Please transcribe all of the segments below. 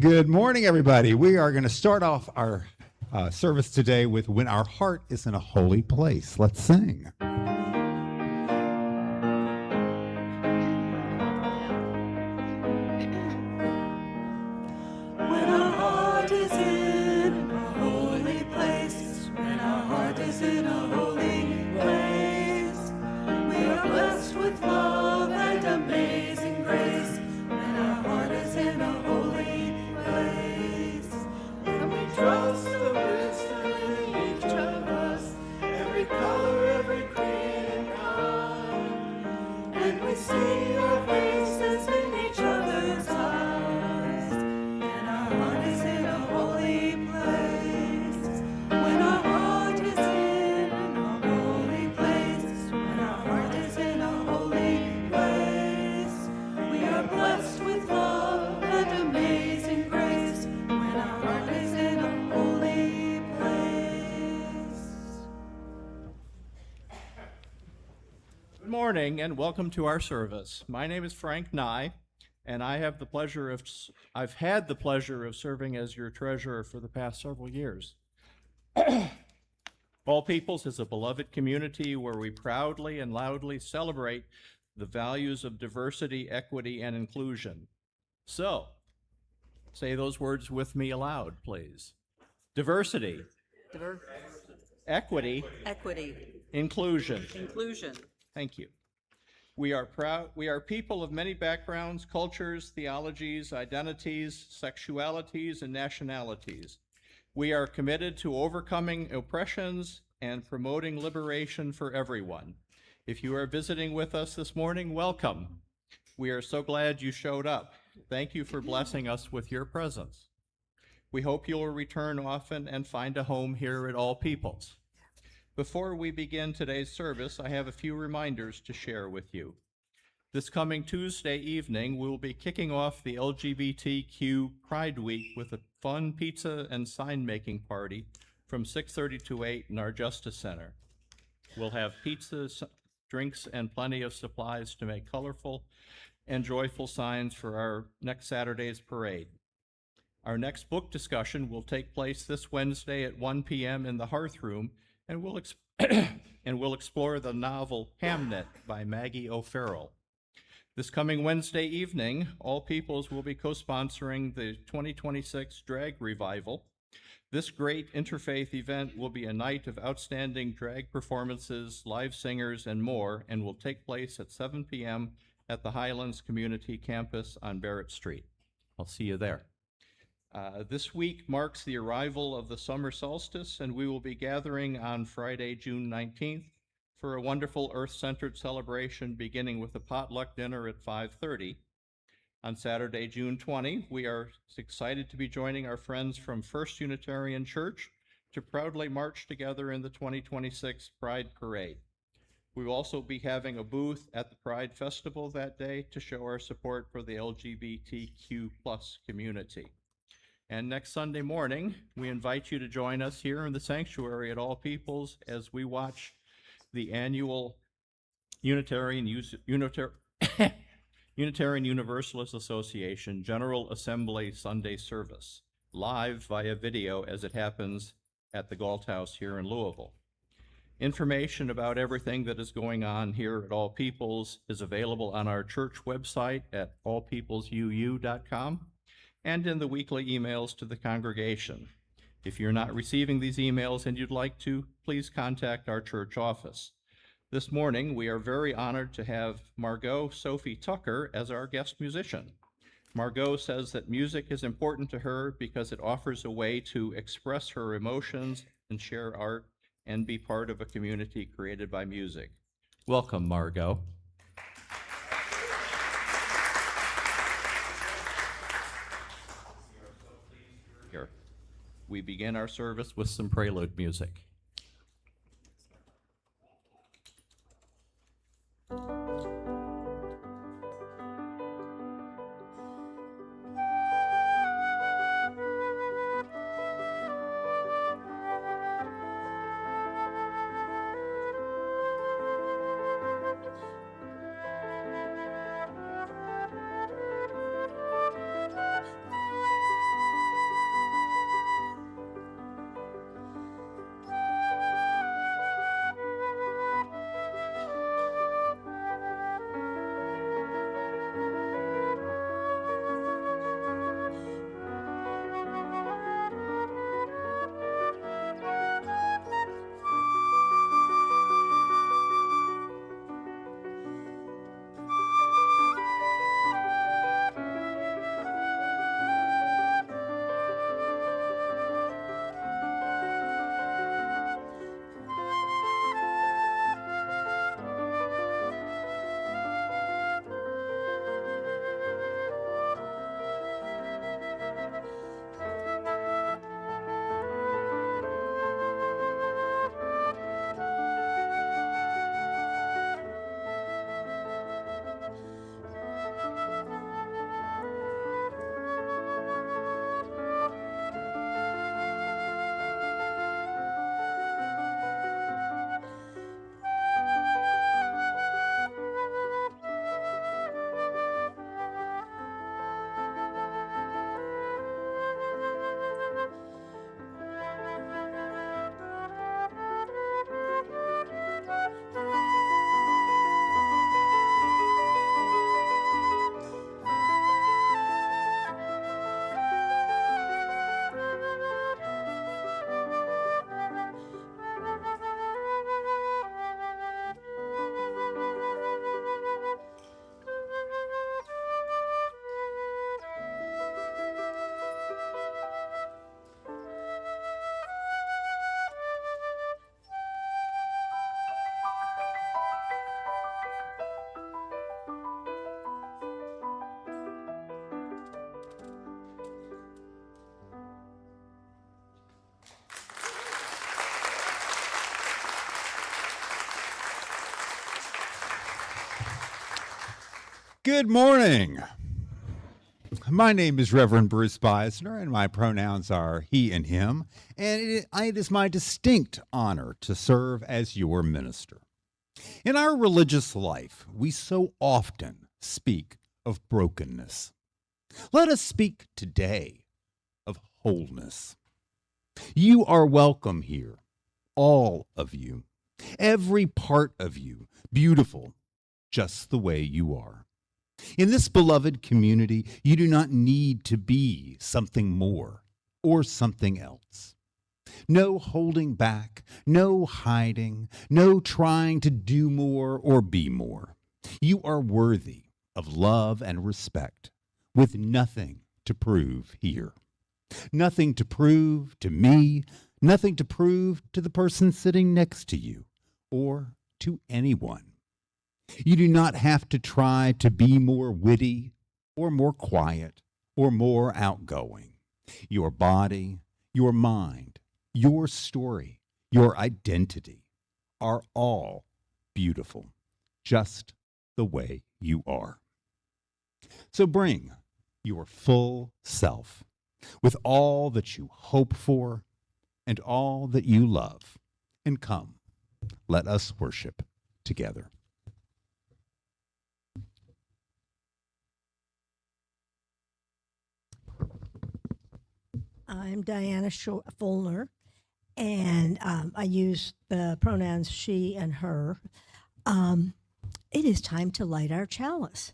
Good morning, everybody. We are going to start off our service today with When Our Heart is in a Holy Place. Let's sing. When our heart is in a holy place, when our heart is in a holy place, we are blessed with love and amazing grace. When our heart is in a holy place, and we trust the wisdom in each of us, every color, every creed and kind, and we see our faces in each other's eyes. And our heart is in a holy place. When our heart is in a holy place, when our heart is in a holy place, we are blessed with love and amazing grace. When our heart is in a holy place. Good morning and welcome to our service. My name is Frank Nye, and I've had the pleasure of serving as your treasurer for the past several years. All Peoples is a beloved community where we proudly and loudly celebrate the values of diversity, equity, and inclusion. So, say those words with me aloud, please. Diversity, equity, Equity, inclusion. inclusion. Thank you. We are people of many backgrounds, cultures, theologies, identities, sexualities, and nationalities. We are committed to overcoming oppressions and promoting liberation for everyone. If you are visiting with us this morning, welcome. We are so glad you showed up. Thank you for blessing us with your presence. We hope you will return often and find a home here at All Peoples. Before we begin today's service, I have a few reminders to share with you. This coming Tuesday evening, we'll be kicking off the LGBTQ Pride Week with a fun pizza and sign-making party from 6:30 to 8 in our Justice Center. We'll have pizzas, drinks, and plenty of supplies to make colorful and joyful signs for our next Saturday's parade. Our next book discussion will take place this Wednesday at 1 p.m. in the Hearth Room, and we'll explore the novel Hamnet by Maggie O'Farrell. This coming Wednesday evening, All Peoples will be co-sponsoring the 2026 Drag Revival. This great interfaith event will be a night of outstanding drag performances, live singers, and more, and will take place at 7 p.m. at the Highlands Community Campus on Barrett Street. I'll see you there. This week marks the arrival of the summer solstice, and we will be gathering on Friday, June 19th for a wonderful Earth-centered celebration beginning with a potluck dinner at 5:30. On Saturday, June 20, we are excited to be joining our friends from First Unitarian Church to proudly march together in the 2026 Pride Parade. We will also be having a booth at the Pride Festival that day to show our support for the LGBTQ+ community. And next Sunday morning, we invite you to join us here in the sanctuary at All Peoples as we watch the annual Unitarian Universalist Association General Assembly Sunday service, live via video as it happens at the Galt House here in Louisville. Information about everything that is going on here at All Peoples is available on our church website at allpeoplesuu.com. and in the weekly emails to the congregation. If you're not receiving these emails and you'd like to, please contact our church office. This morning, we are very honored to have Margot Sophie Tucker as our guest musician. Margot says that music is important to her because it offers a way to express her emotions and share art and be part of a community created by music. Welcome, Margot. We begin our service with some prelude music. Good morning. My name is Reverend Bruce Beisner, and my pronouns are he and him, and it is my distinct honor to serve as your minister. In our religious life, we so often speak of brokenness. Let us speak today of wholeness. You are welcome here, all of you, every part of you, beautiful, just the way you are. In this beloved community, you do not need to be something more or something else. No holding back, no hiding, no trying to do more or be more. You are worthy of love and respect, with nothing to prove here. Nothing to prove to me, nothing to prove to the person sitting next to you, or to anyone. You do not have to try to be more witty, or more quiet, or more outgoing. Your body, your mind, your story, your identity are all beautiful, just the way you are. So bring your full self, with all that you hope for and all that you love, and come, let us worship together. I'm Diana Fullner, and I use the pronouns she and her. It is time to light our chalice.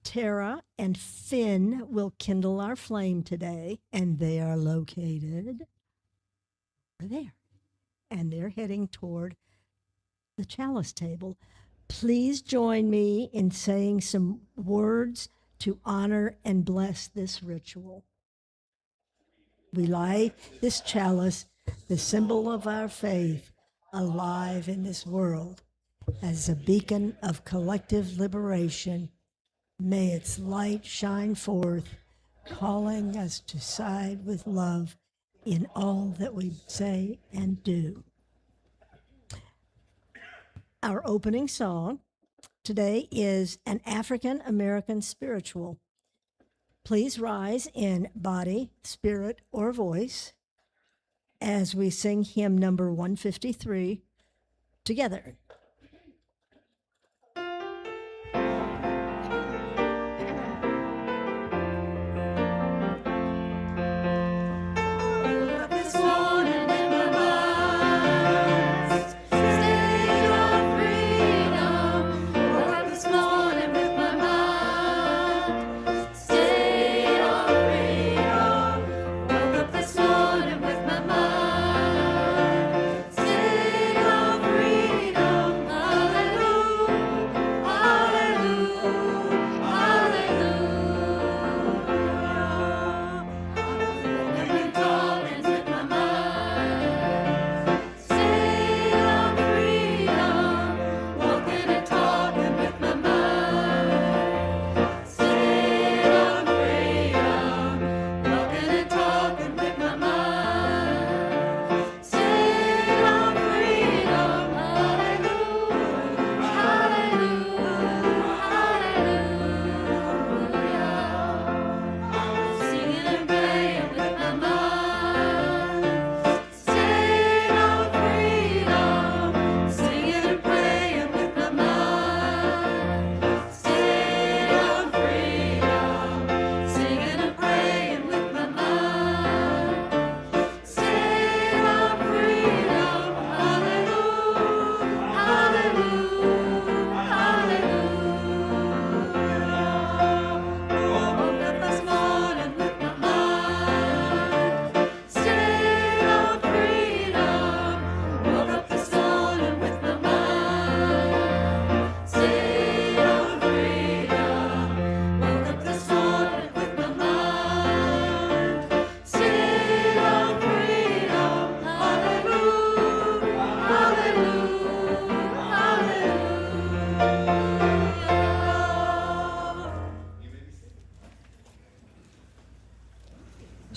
Tara and Finn will kindle our flame today, and they are located over there. And they're heading toward the chalice table. Please join me in saying some words to honor and bless this ritual. We light this chalice, the symbol of our faith, alive in this world as a beacon of collective liberation. May its light shine forth, calling us to side with love in all that we say and do. Our opening song today is an African American spiritual. Please rise in body, spirit, or voice as we sing hymn number 153 together.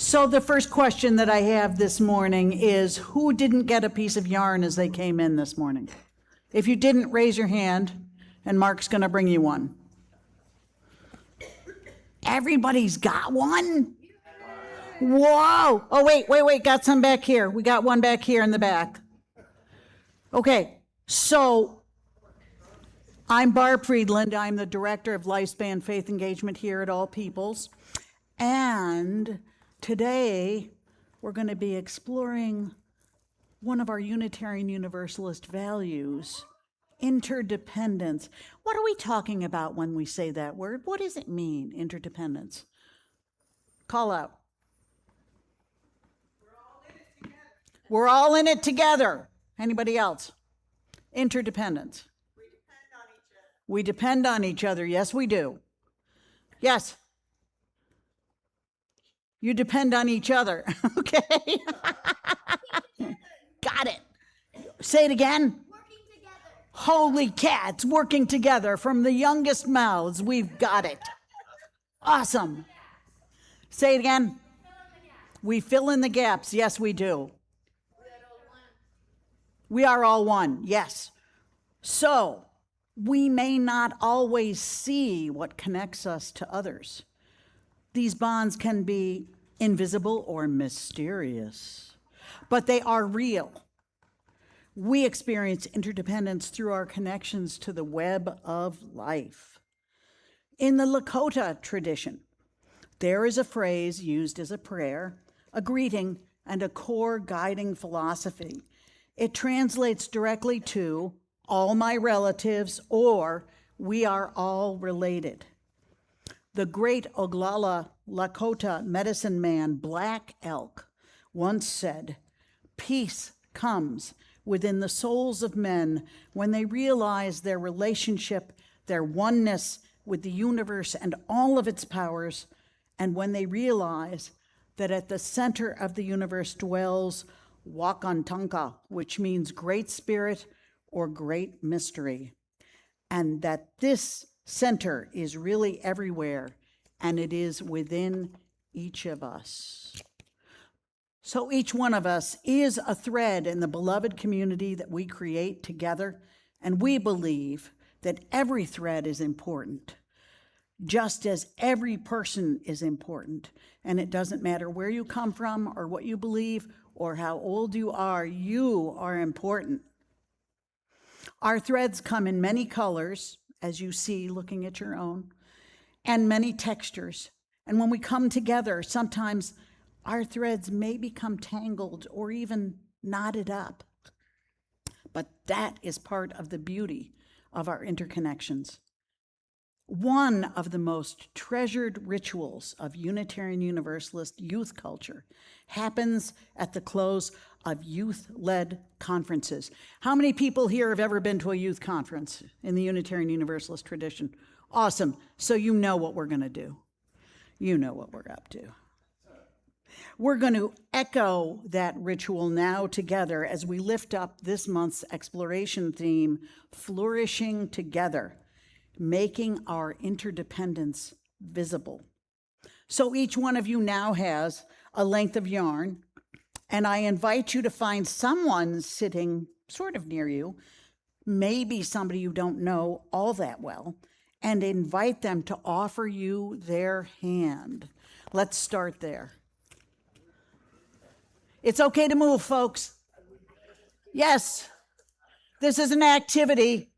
So the first question that I have this morning is, who didn't get a piece of yarn as they came in this morning? If you didn't, raise your hand, and Mark's going to bring you one. Everybody's got one? Whoa. Oh, wait. Got some back here. We got one back here in the back. Okay, so I'm Barb Friedland. I'm the Director of Lifespan Faith Engagement here at All Peoples. And today we're going to be exploring one of our Unitarian Universalist values, interdependence. What are we talking about when we say that word? What does it mean, interdependence? Call out. We're all in it together. Anybody else? Interdependence. We depend on each other. Yes, we do. Yes. You depend on each other. Okay. Got it. Say it again. Working together. Holy cats, working together from the youngest mouths. We've got it. Awesome. Say it again. We fill in the gaps. Yes, we do. We are all one. Yes. So, we may not always see what connects us to others. These bonds can be invisible or mysterious, but they are real. We experience interdependence through our connections to the web of life. In the Lakota tradition, there is a phrase used as a prayer, a greeting, and a core guiding philosophy. It translates directly to all my relatives, or we are all related. The great Oglala Lakota medicine man, Black Elk, once said, peace comes within the souls of men when they realize their relationship, their oneness with the universe and all of its powers, and when they realize that at the center of the universe dwells Wakantanka, which means great spirit or great mystery, and that this center is really everywhere, and it is within each of us. So each one of us is a thread in the beloved community that we create together, and we believe that every thread is important, just as every person is important, and it doesn't matter where you come from or what you believe or how old you are important. Our threads come in many colors, as you see looking at your own, and many textures. And when we come together, sometimes our threads may become tangled or even knotted up. But that is part of the beauty of our interconnections. One of the most treasured rituals of Unitarian Universalist youth culture happens at the close of youth-led conferences. How many people here have ever been to a youth conference in the Unitarian Universalist tradition? Awesome. So you know what we're going to do. You know what we're up to. We're going to echo that ritual now together as we lift up this month's exploration theme, Flourishing Together, making our interdependence visible. So each one of you now has a length of yarn, and I invite you to find someone sitting sort of near you, maybe somebody you don't know all that well, and invite them to offer you their hand. Let's start there. It's okay to move, folks. Yes, this is an activity.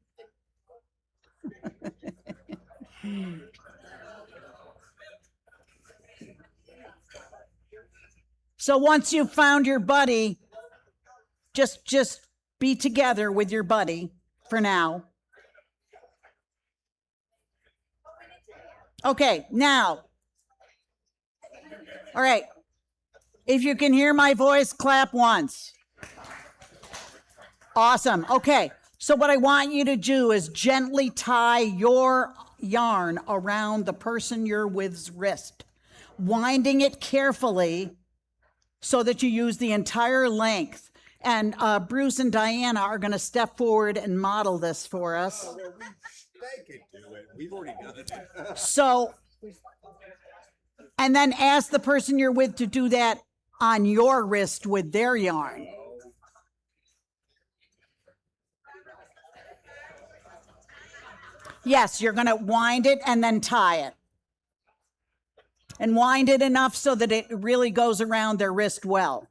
So once you've found your buddy, just be together with your buddy for now. Okay, now. All right. If you can hear my voice, clap once. Awesome. Okay. So what I want you to do is gently tie your yarn around the person you're with's wrist, winding it carefully so that you use the entire length. And Bruce and Diana are going to step forward and model this for us. They could do it. We've already done it. So, and then ask the person you're with to do that on your wrist with their yarn. Yes, you're going to wind it and then tie it. And wind it enough so that it really goes around their wrist well.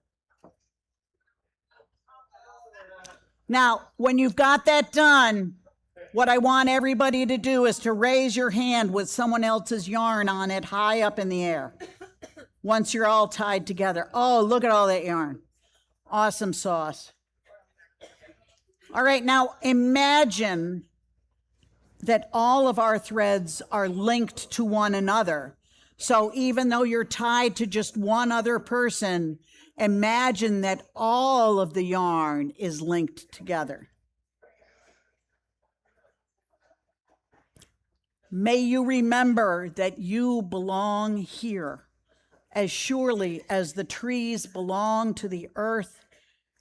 Now, when you've got that done, what I want everybody to do is to raise your hand with someone else's yarn on it high up in the air. Once you're all tied together. Oh, look at all that yarn. Awesome sauce. All right, now imagine that all of our threads are linked to one another. So even though you're tied to just one other person, imagine that all of the yarn is linked together. May you remember that you belong here, as surely as the trees belong to the earth,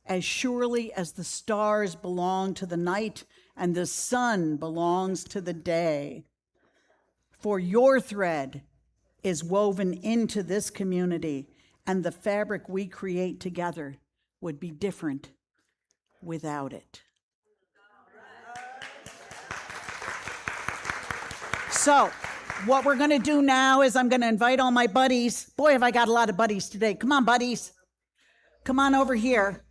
as surely as the stars belong to the night and the sun belongs to the day. For your thread is woven into this community, and the fabric we create together would be different without it. So, what we're going to do now is I'm going to invite all my buddies. Boy, have I got a lot of buddies today. Come on, buddies. Come on over here.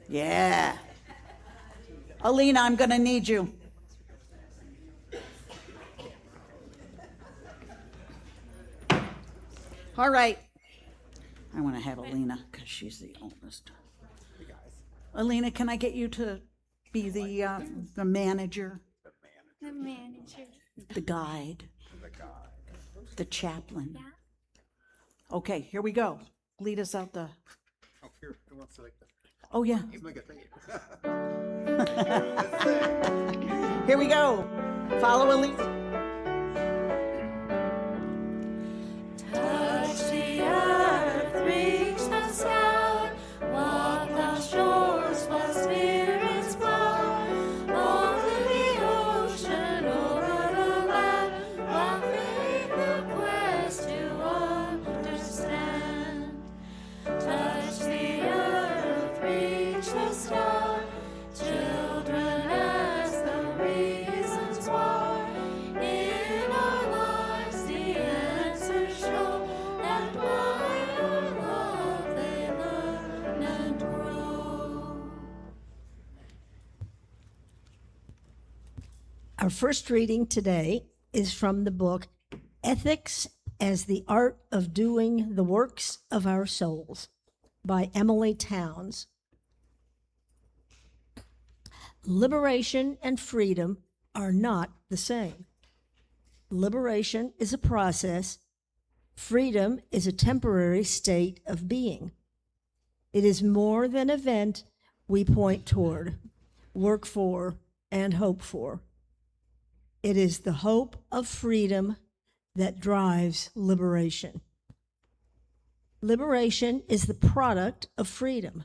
Yeah. Alina, I'm going to need you. All right. I want to have Alina because she's the oldest. Alina, can I get you to be the manager? The manager. The guide. The chaplain. Yeah. Okay, here we go. Lead us out the. Oh, here, who wants to like that? Oh, yeah. He's gonna get paid. Here we go. Follow Elise. Touch the earth, reach the sky, walk the shores while spirits fly, over the ocean, over the land, while faith the quest to understand. Touch the earth, reach the sky, children ask the reasons why. In our lives the answers show that by our love they learn and grow. Our first reading today is from the book Ethics as the Art of Doing the Works of Our Souls by Emily Towns. Liberation and freedom are not the same. Liberation is a process. Freedom is a temporary state of being. It is more than an event we point toward, work for, and hope for. It is the hope of freedom that drives liberation. Liberation is the product of freedom.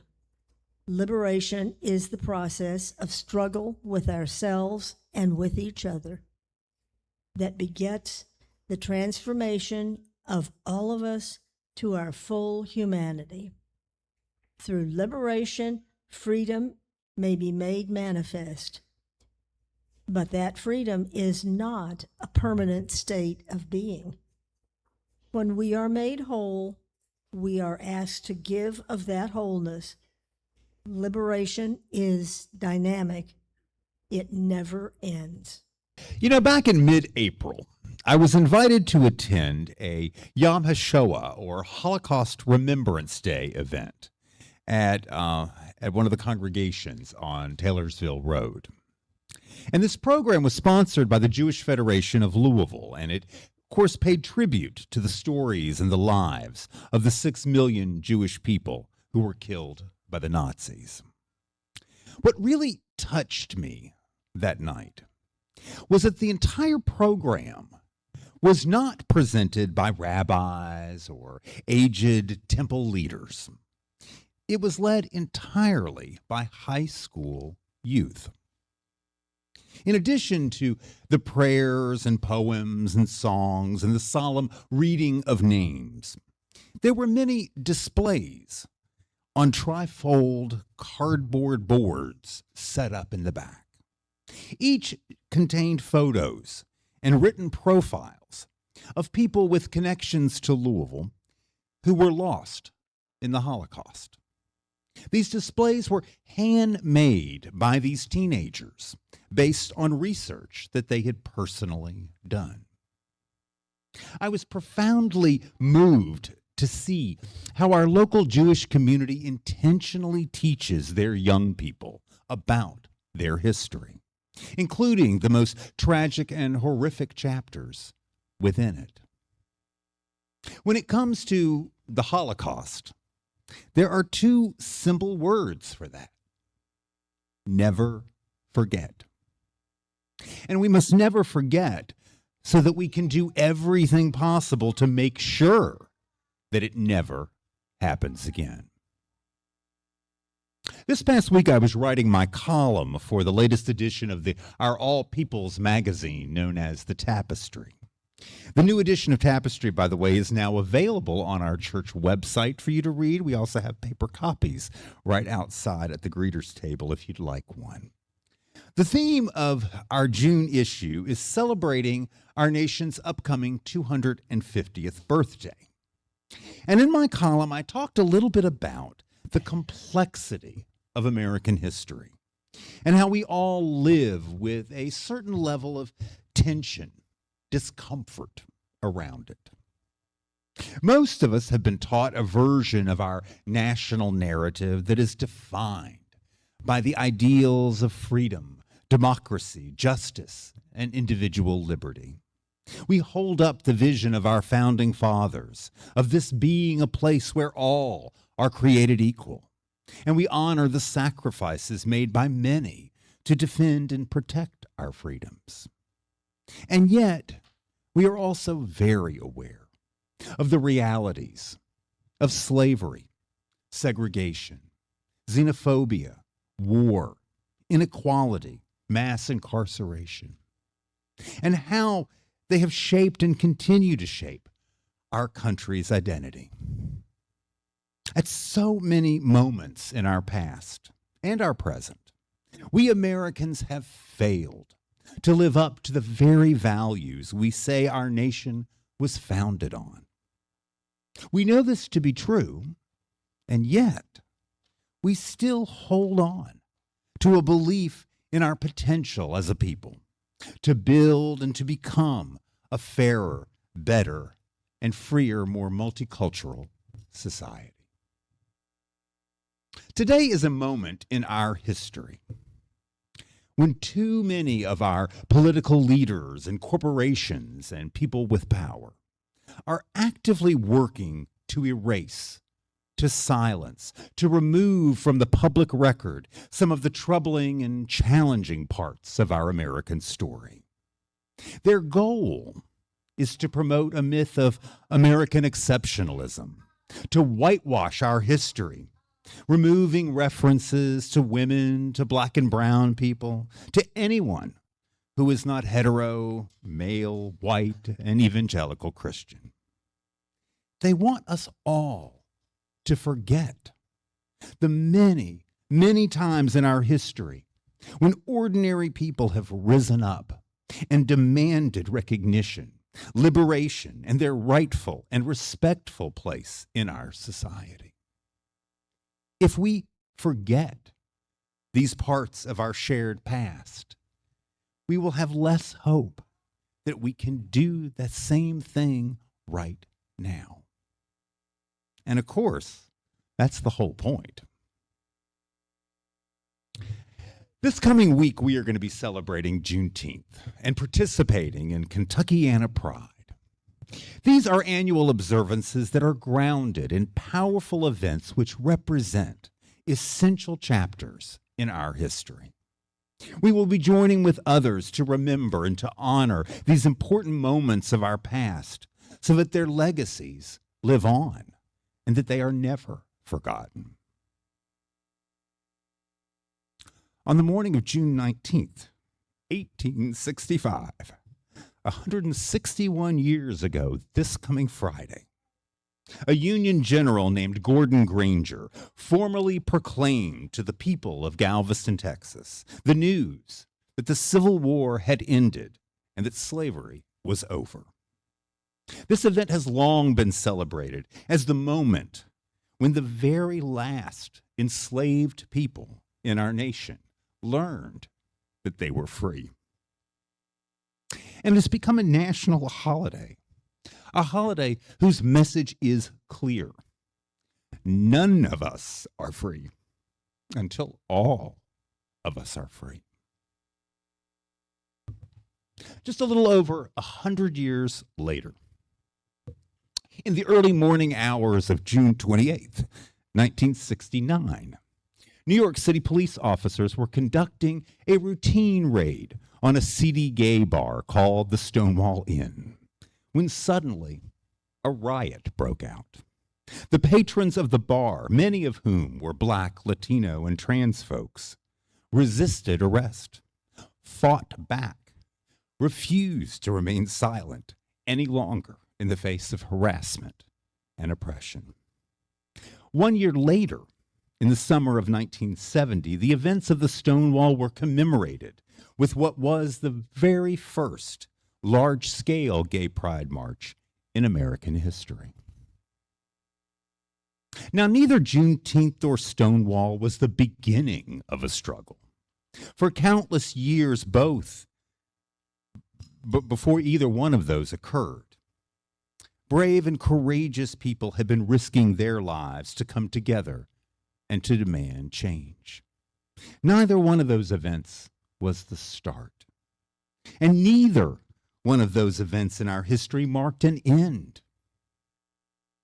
Liberation is the process of struggle with ourselves and with each other that begets the transformation of all of us to our full humanity. Through liberation, freedom may be made manifest, but that freedom is not a permanent state of being. When we are made whole, we are asked to give of that wholeness. Liberation is dynamic. It never ends. You know, back in mid-April, I was invited to attend a Yom HaShoah, or Holocaust Remembrance Day event at one of the congregations on Taylorsville Road. And this program was sponsored by the Jewish Federation of Louisville, and it, of course, paid tribute to the stories and the lives of the 6 million Jewish people who were killed by the Nazis. What really touched me that night was that the entire program was not presented by rabbis or aged temple leaders. It was led entirely by high school youth. In addition to the prayers and poems and songs and the solemn reading of names, there were many displays on trifold cardboard boards set up in the back. Each contained photos and written profiles of people with connections to Louisville who were lost in the Holocaust. These displays were handmade by these teenagers based on research that they had personally done. I was profoundly moved to see how our local Jewish community intentionally teaches their young people about their history, including the most tragic and horrific chapters within it. When it comes to the Holocaust, there are two simple words for that. Never forget. And we must never forget so that we can do everything possible to make sure that it never happens again. This past week, I was writing my column for the latest edition of our All Peoples magazine known as The Tapestry. The new edition of Tapestry, by the way, is now available on our church website for you to read. We also have paper copies right outside at the greeters table if you'd like one. The theme of our June issue is celebrating our nation's upcoming 250th birthday. And in my column, I talked a little bit about the complexity of American history and how we all live with a certain level of tension, discomfort around it. Most of us have been taught a version of our national narrative that is defined by the ideals of freedom, democracy, justice, and individual liberty. We hold up the vision of our founding fathers, of this being a place where all are created equal, and we honor the sacrifices made by many to defend and protect our freedoms. And yet, we are also very aware of the realities of slavery, segregation, xenophobia, war, inequality, mass incarceration, and how they have shaped and continue to shape our country's identity. At so many moments in our past and our present, we Americans have failed to live up to the very values we say our nation was founded on. We know this to be true, and yet we still hold on to a belief in our potential as a people to build and to become a fairer, better, and freer, more multicultural society. Today is a moment in our history when too many of our political leaders and corporations and people with power are actively working to erase, to silence, to remove from the public record some of the troubling and challenging parts of our American story. Their goal is to promote a myth of American exceptionalism, to whitewash our history, removing references to women, to black and brown people, to anyone who is not hetero, male, white, and evangelical Christian. They want us all to forget the many, many times in our history when ordinary people have risen up and demanded recognition, liberation, and their rightful and respectful place in our society. If we forget these parts of our shared past, we will have less hope that we can do that same thing right now. And of course, that's the whole point. This coming week, we are going to be celebrating Juneteenth and participating in Kentuckiana Pride. These are annual observances that are grounded in powerful events which represent essential chapters in our history. We will be joining with others to remember and to honor these important moments of our past so that their legacies live on and that they are never forgotten. On the morning of June 19th, 1865, 161 years ago this coming Friday, a Union general named Gordon Granger formally proclaimed to the people of Galveston, Texas, the news that the Civil War had ended and that slavery was over. This event has long been celebrated as the moment when the very last enslaved people in our nation learned that they were free. And it's become a national holiday, a holiday whose message is clear. None of us are free until all of us are free. Just a little over 100 years later, in the early morning hours of June 28th, 1969, New York City police officers were conducting a routine raid on a seedy gay bar called the Stonewall Inn, when suddenly a riot broke out. The patrons of the bar, many of whom were Black, Latino, and trans folks, resisted arrest, fought back, refused to remain silent any longer in the face of harassment and oppression. 1 year later, in the summer of 1970, the events of the Stonewall were commemorated with what was the very first large-scale gay pride march in American history. Now, neither Juneteenth or Stonewall was the beginning of a struggle. For countless years, both, but before either one of those occurred, brave and courageous people had been risking their lives to come together and to demand change. Neither one of those events was the start. And neither one of those events in our history marked an end.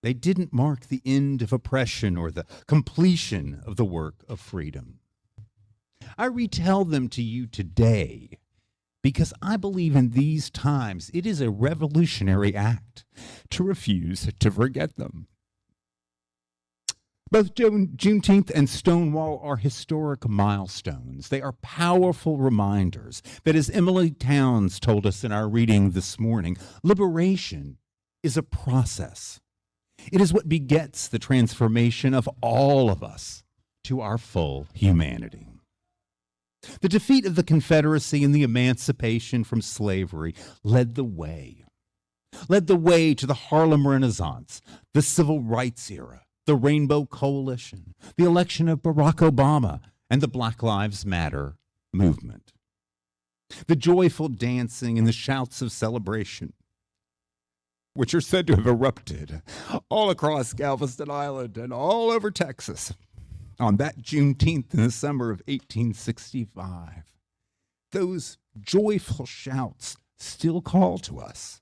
They didn't mark the end of oppression or the completion of the work of freedom. I retell them to you today because I believe in these times it is a revolutionary act to refuse to forget them. Both Juneteenth and Stonewall are historic milestones. They are powerful reminders that, as Emily Towns told us in our reading this morning, liberation is a process. It is what begets the transformation of all of us to our full humanity. The defeat of the Confederacy and the emancipation from slavery led the way to the Harlem Renaissance, the Civil Rights era, the Rainbow Coalition, the election of Barack Obama, and the Black Lives Matter movement. The joyful dancing and the shouts of celebration, which are said to have erupted all across Galveston Island and all over Texas on that Juneteenth in the summer of 1865. Those joyful shouts still call to us.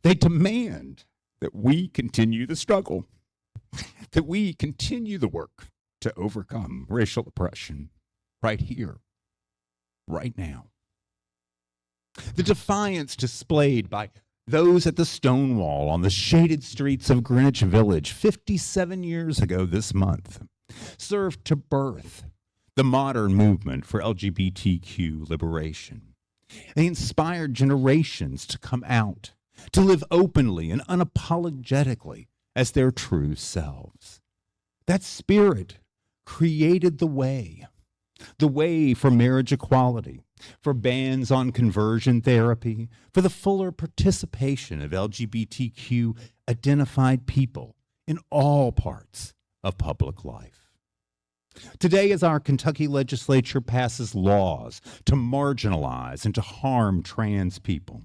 They demand that we continue the struggle, that we continue the work to overcome racial oppression right here, right now. The defiance displayed by those at the Stonewall on the shaded streets of Greenwich Village 57 years ago this month served to birth the modern movement for LGBTQ liberation. They inspired generations to come out, to live openly and unapologetically as their true selves. That spirit created the way for marriage equality, for bans on conversion therapy, for the fuller participation of LGBTQ identified people in all parts of public life. Today, as our Kentucky legislature passes laws to marginalize and to harm trans people,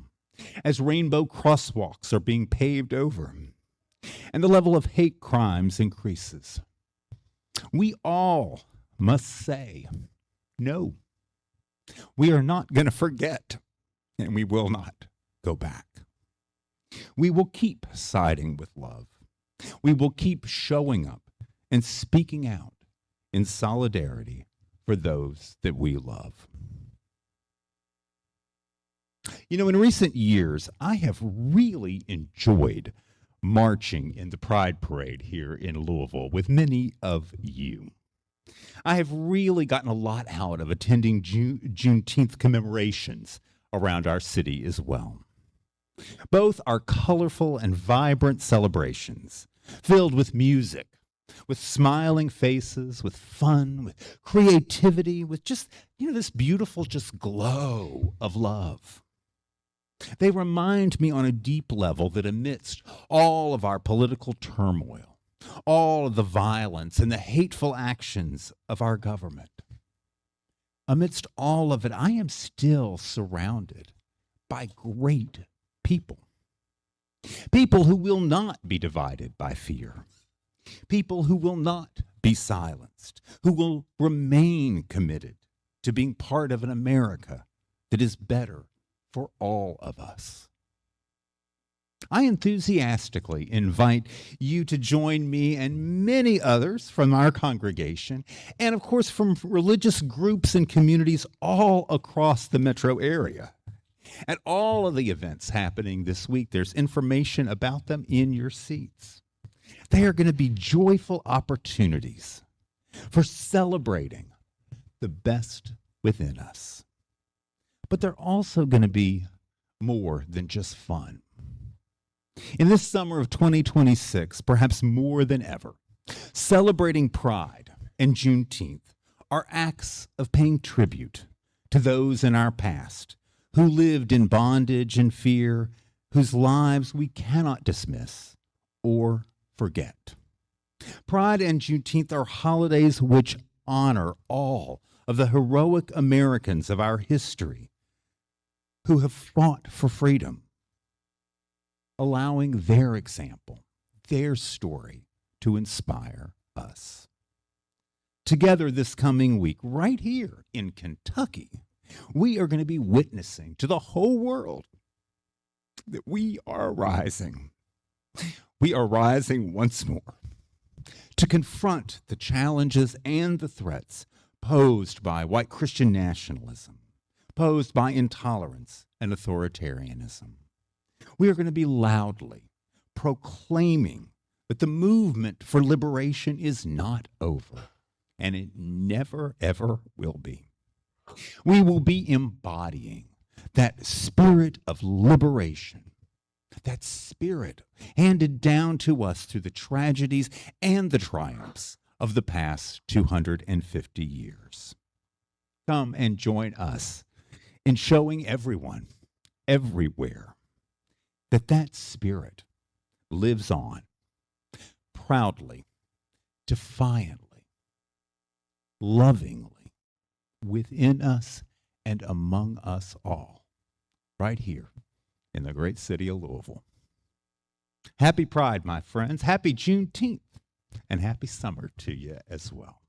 as rainbow crosswalks are being paved over, and the level of hate crimes increases, we all must say, no, we are not going to forget, and we will not go back. We will keep siding with love. We will keep showing up and speaking out in solidarity for those that we love. You know, in recent years, I have really enjoyed marching in the Pride Parade here in Louisville with many of you. I have really gotten a lot out of attending Juneteenth commemorations around our city as well. Both are colorful and vibrant celebrations filled with music, with smiling faces, with fun, with creativity, with just, this beautiful just glow of love. They remind me on a deep level that amidst all of our political turmoil, all of the violence and the hateful actions of our government, amidst all of it, I am still surrounded by great people. People who will not be divided by fear. People who will not be silenced, who will remain committed to being part of an America that is better for all of us. I enthusiastically invite you to join me and many others from our congregation, and of course from religious groups and communities all across the metro area. At all of the events happening this week, there's information about them in your seats. They are going to be joyful opportunities for celebrating the best within us. But they're also going to be more than just fun. In this summer of 2026, perhaps more than ever, celebrating Pride and Juneteenth are acts of paying tribute to those in our past who lived in bondage and fear, whose lives we cannot dismiss or forget. Pride and Juneteenth are holidays which honor all of the heroic Americans of our history who have fought for freedom, allowing their example, their story to inspire us. Together this coming week, right here in Kentucky, we are going to be witnessing to the whole world that we are rising. We are rising once more to confront the challenges and the threats posed by white Christian nationalism, posed by intolerance and authoritarianism. We are going to be loudly proclaiming that the movement for liberation is not over, and it never, ever will be. We will be embodying that spirit of liberation, that spirit handed down to us through the tragedies and the triumphs of the past 250 years. Come and join us in showing everyone, everywhere, that that spirit lives on proudly, defiantly, lovingly, within us and among us all, right here in the great city of Louisville. Happy Pride, my friends. Happy Juneteenth, and happy summer to you as well.